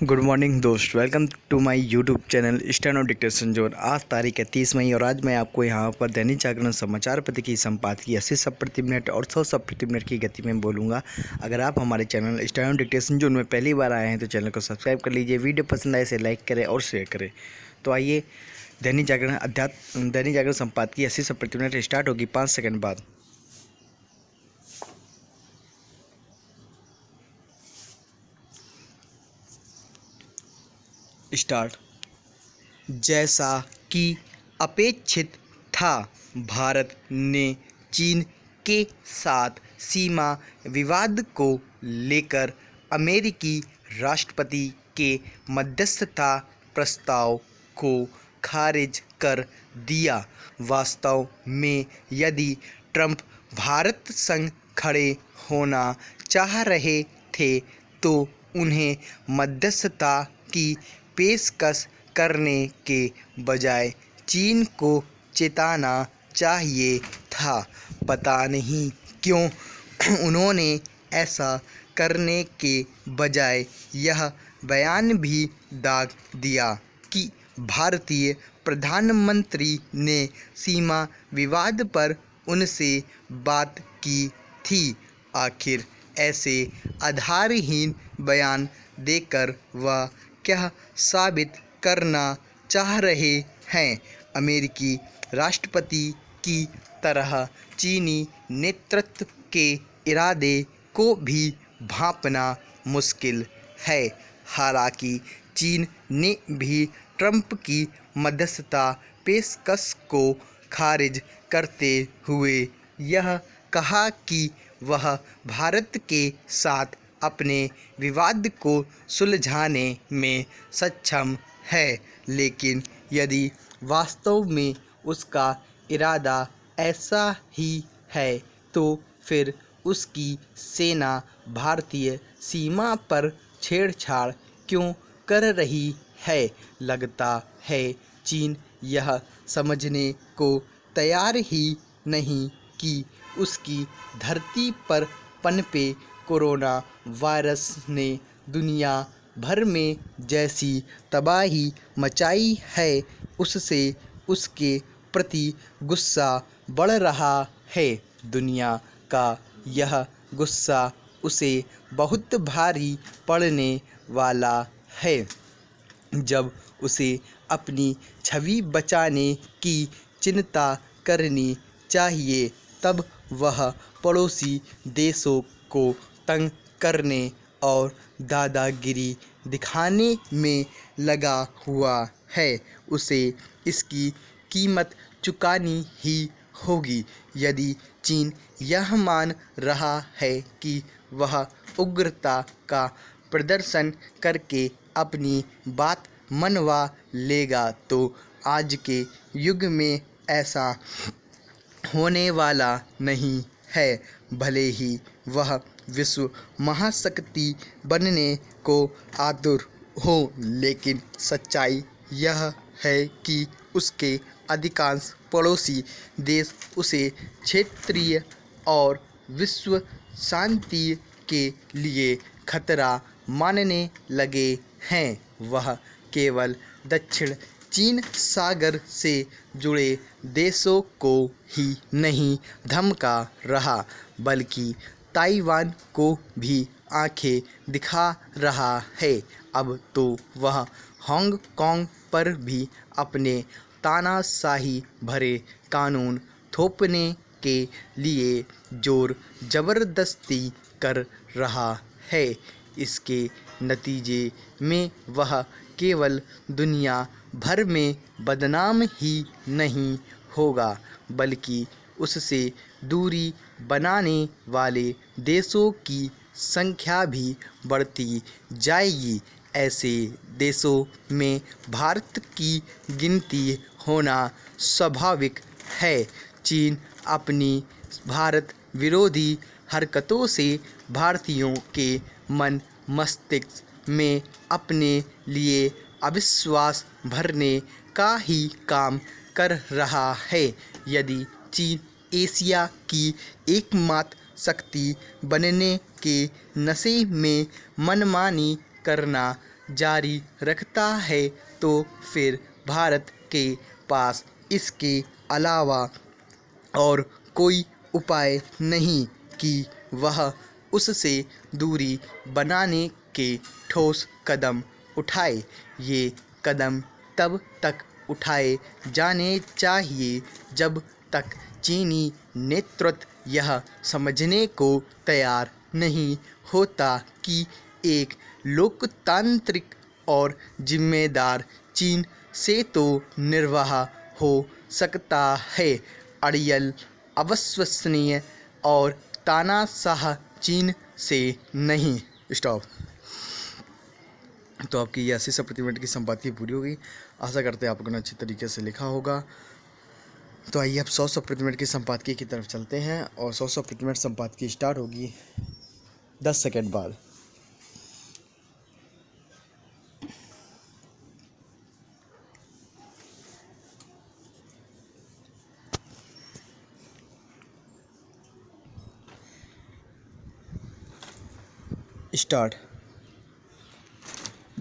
Good morning दोस्त, welcome to my YouTube channel steno dictation zone. आज तारीख है 30 मई और आज मैं आपको यहाँ पर दैनिक जागरण समाचार पत्र की संपादकीय 80 शब्द प्रति मिनट और 100 शब्द प्रति मिनट की गति में बोलूँगा। अगर आप हमारे चैनल स्टेनो डिक्टेशन जोन में पहली बार आए हैं तो चैनल को सब्सक्राइब कर लीजिए। वीडियो पसंद आए इसे लाइक करें और शेयर करें। तो आइए दैनिक जागरण संपादकीय 80 शब्द प्रति मिनट स्टार्ट होगी 5 सेकंड बाद। स्टार्ट। जैसा कि अपेक्षित था, भारत ने चीन के साथ सीमा विवाद को लेकर अमेरिकी राष्ट्रपति के मध्यस्थता प्रस्ताव को खारिज कर दिया। वास्तव में यदि ट्रंप भारत संग खड़े होना चाह रहे थे तो उन्हें मध्यस्थता की पेशकश करने के बजाय चीन को चेताना चाहिए था। पता नहीं क्यों उन्होंने ऐसा करने के बजाय यह बयान भी दाग दिया कि भारतीय प्रधानमंत्री ने सीमा विवाद पर उनसे बात की थी। आखिर ऐसे आधारहीन बयान देकर वह क्या साबित करना चाह रहे हैं? अमेरिकी राष्ट्रपति की तरह चीनी नेतृत्व के इरादे को भी भांपना मुश्किल है। हालांकि चीन ने भी ट्रंप की मध्यस्थता पेशकश को खारिज करते हुए यह कहा कि वह भारत के साथ अपने विवाद को सुलझाने में सक्षम है, लेकिन यदि वास्तव में उसका इरादा ऐसा ही है तो फिर उसकी सेना भारतीय सीमा पर छेड़छाड़ क्यों कर रही है? लगता है चीन यह समझने को तैयार ही नहीं कि उसकी धरती पर पनपे कोरोना वायरस ने दुनिया भर में जैसी तबाही मचाई है, उससे उसके प्रति गुस्सा बढ़ रहा है। दुनिया का यह गुस्सा उसे बहुत भारी पड़ने वाला है। जब उसे अपनी छवि बचाने की चिंता करनी चाहिए, तब वह पड़ोसी देशों को तंग करने और दादागिरी दिखाने में लगा हुआ है। उसे इसकी कीमत चुकानी ही होगी। यदि चीन यह मान रहा है कि वह उग्रता का प्रदर्शन करके अपनी बात मनवा लेगा, तो आज के युग में ऐसा होने वाला नहीं है। भले ही वह विश्व महाशक्ति बनने को आतुर हो, लेकिन सच्चाई यह है कि उसके अधिकांश पड़ोसी देश उसे क्षेत्रीय और विश्व शांति के लिए खतरा मानने लगे हैं। वह केवल दक्षिण चीन सागर से जुड़े देशों को ही नहीं धमका रहा, बल्कि ताइवान को भी आंखें दिखा रहा है। अब तो वह हांगकांग पर भी अपने तानाशाही भरे कानून थोपने के लिए जोर जबरदस्ती कर रहा है। इसके नतीजे में वह केवल दुनिया भर में बदनाम ही नहीं होगा, बल्कि उससे दूरी बनाने वाले देशों की संख्या भी बढ़ती जाएगी। ऐसे देशों में भारत की गिनती होना स्वाभाविक है। चीन अपनी भारत विरोधी हरकतों से भारतीयों के मन मस्तिष्क में अपने लिए अविश्वास भरने का ही काम कर रहा है। यदि चीन एशिया की एकमात्र शक्ति बनने के नशे में मनमानी करना जारी रखता है तो फिर भारत के पास इसके अलावा और कोई उपाय नहीं कि वह उससे दूरी बनाने के ठोस कदम उठाए। ये कदम तब तक उठाए जाने चाहिए जब तक चीनी नेतृत्व यह समझने को तैयार नहीं होता कि एक लोकतांत्रिक और जिम्मेदार चीन से तो निर्वाह हो सकता है, अड़ियल, अविश्वसनीय और तानाशाह चीन से नहीं। स्टॉप। तो आपकी ये 80 मिनट की संपादकीय पूरी हो गई। आशा करते हैं आपको अच्छी तरीके से लिखा होगा। तो आइए अब 100 मिनट की संपादकीय की तरफ चलते हैं और 100 मिनट संपादकीय स्टार्ट होगी 10 सेकंड बाद। स्टार्ट।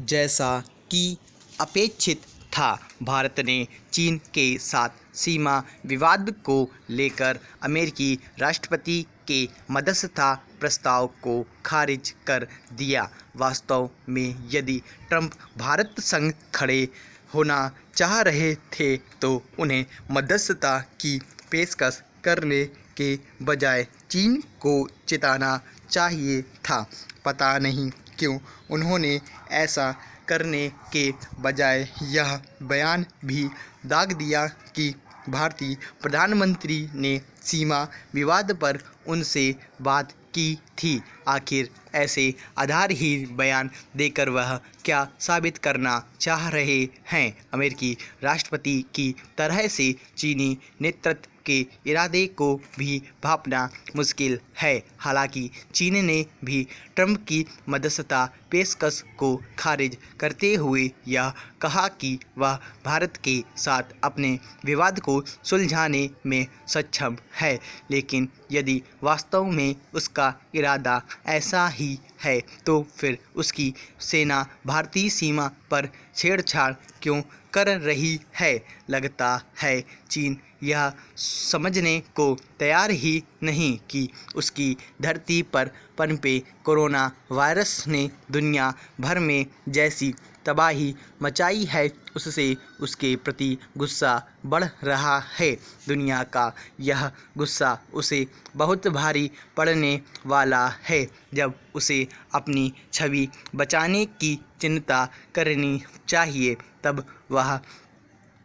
जैसा कि अपेक्षित था, भारत ने चीन के साथ सीमा विवाद को लेकर अमेरिकी राष्ट्रपति के मध्यस्थता प्रस्ताव को खारिज कर दिया। वास्तव में यदि ट्रंप भारत संग खड़े होना चाह रहे थे तो उन्हें मध्यस्थता की पेशकश करने के बजाय चीन को चिताना चाहिए था। पता नहीं क्यों उन्होंने ऐसा करने के बजाय यह बयान भी दाग दिया कि भारतीय प्रधानमंत्री ने सीमा विवाद पर उनसे बात की थी। आखिर ऐसे आधारहीन बयान देकर वह क्या साबित करना चाह रहे हैं? अमेरिकी राष्ट्रपति की तरह से चीनी नेतृत्व के इरादे को भी भांपना मुश्किल है। हालांकि चीन ने भी ट्रंप की मध्यस्थता पेशकश को खारिज करते हुए यह कहा कि वह भारत के साथ अपने विवाद को सुलझाने में सक्षम है, लेकिन यदि वास्तव में उसका इरादा ऐसा ही है तो फिर उसकी सेना भारतीय सीमा पर छेड़छाड़ क्यों कर रही है? लगता है चीन यह समझने को तैयार ही नहीं कि उसकी धरती पर पनपे कोरोना वायरस ने दुनिया भर में जैसी तबाही मचाई है, उससे उसके प्रति गुस्सा बढ़ रहा है। दुनिया का यह गुस्सा उसे बहुत भारी पड़ने वाला है जब उसे अपनी छवि बचाने की चिंता करनी चाहिए। तब वह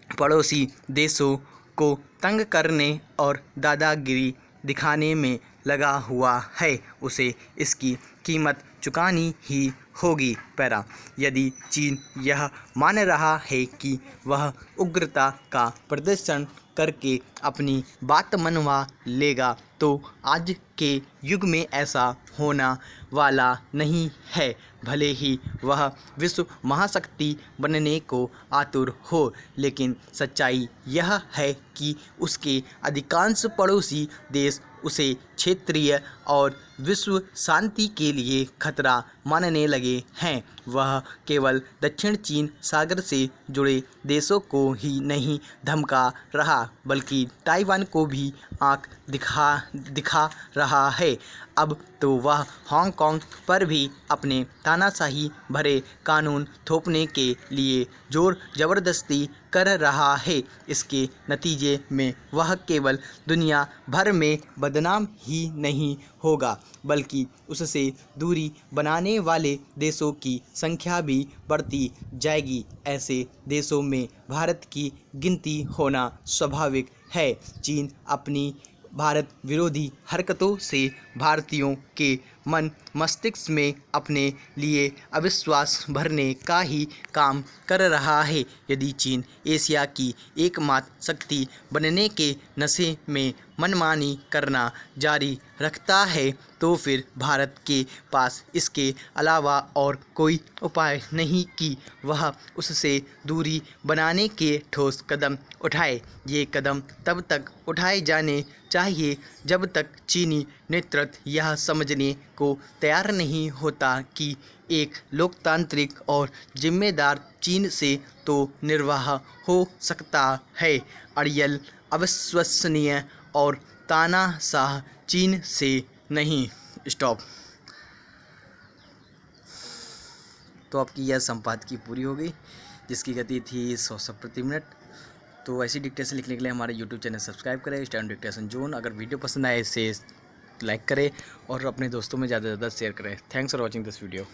पड़ोसी देशों को तंग करने और दादागिरी दिखाने में लगा हुआ है। उसे इसकी कीमत चुकानी ही होगी। पैरा। यदि चीन यह मान रहा है कि वह उग्रता का प्रदर्शन करके अपनी बात मनवा लेगा तो आज के युग में ऐसा होना वाला नहीं है। भले ही वह विश्व महाशक्ति बनने को आतुर हो, लेकिन सच्चाई यह है कि उसके अधिकांश पड़ोसी देश उसे क्षेत्रीय और विश्व शांति के लिए खतरा मानने लगे हैं। वह केवल दक्षिण चीन सागर से जुड़े देशों को ही नहीं धमका रहा, बल्कि ताइवान को भी आंख दिखा रहा है। अब तो वह हांगकांग पर भी अपने तानाशाही भरे कानून थोपने के लिए जोर जबरदस्ती कर रहा है। इसके नतीजे में वह केवल दुनिया भर में बदनाम ही नहीं होगा, बल्कि उससे दूरी बनाने वाले देशों की संख्या भी बढ़ती जाएगी। ऐसे देशों में भारत की गिनती होना स्वाभाविक है। चीन अपनी भारत विरोधी हरकतों से भारतीयों के मन मस्तिष्क में अपने लिए अविश्वास भरने का ही काम कर रहा है। यदि चीन एशिया की एकमात्र शक्ति बनने के नशे में मनमानी करना जारी रखता है तो फिर भारत के पास इसके अलावा और कोई उपाय नहीं कि वह उससे दूरी बनाने के ठोस कदम उठाए। ये कदम तब तक उठाए जाने चाहिए जब तक चीनी नेतृत्व यह समझने को तैयार नहीं होता कि एक लोकतांत्रिक और जिम्मेदार चीन से तो निर्वाह हो सकता है, अड़ियल अविश्वसनीय और तानाशाह चीन से नहीं। स्टॉप। तो आपकी यह संपादकीय पूरी हो गई, जिसकी गति थी 100 शब्द प्रति मिनट। तो ऐसी डिक्टेशन लिखने के लिए हमारे यूट्यूब चैनल सब्सक्राइब करें, स्टैनो डिक्टेशन जोन। अगर वीडियो पसंद आए इसे लाइक करें और अपने दोस्तों में ज़्यादा से ज़्यादा शेयर करें। Thanks for watching this video.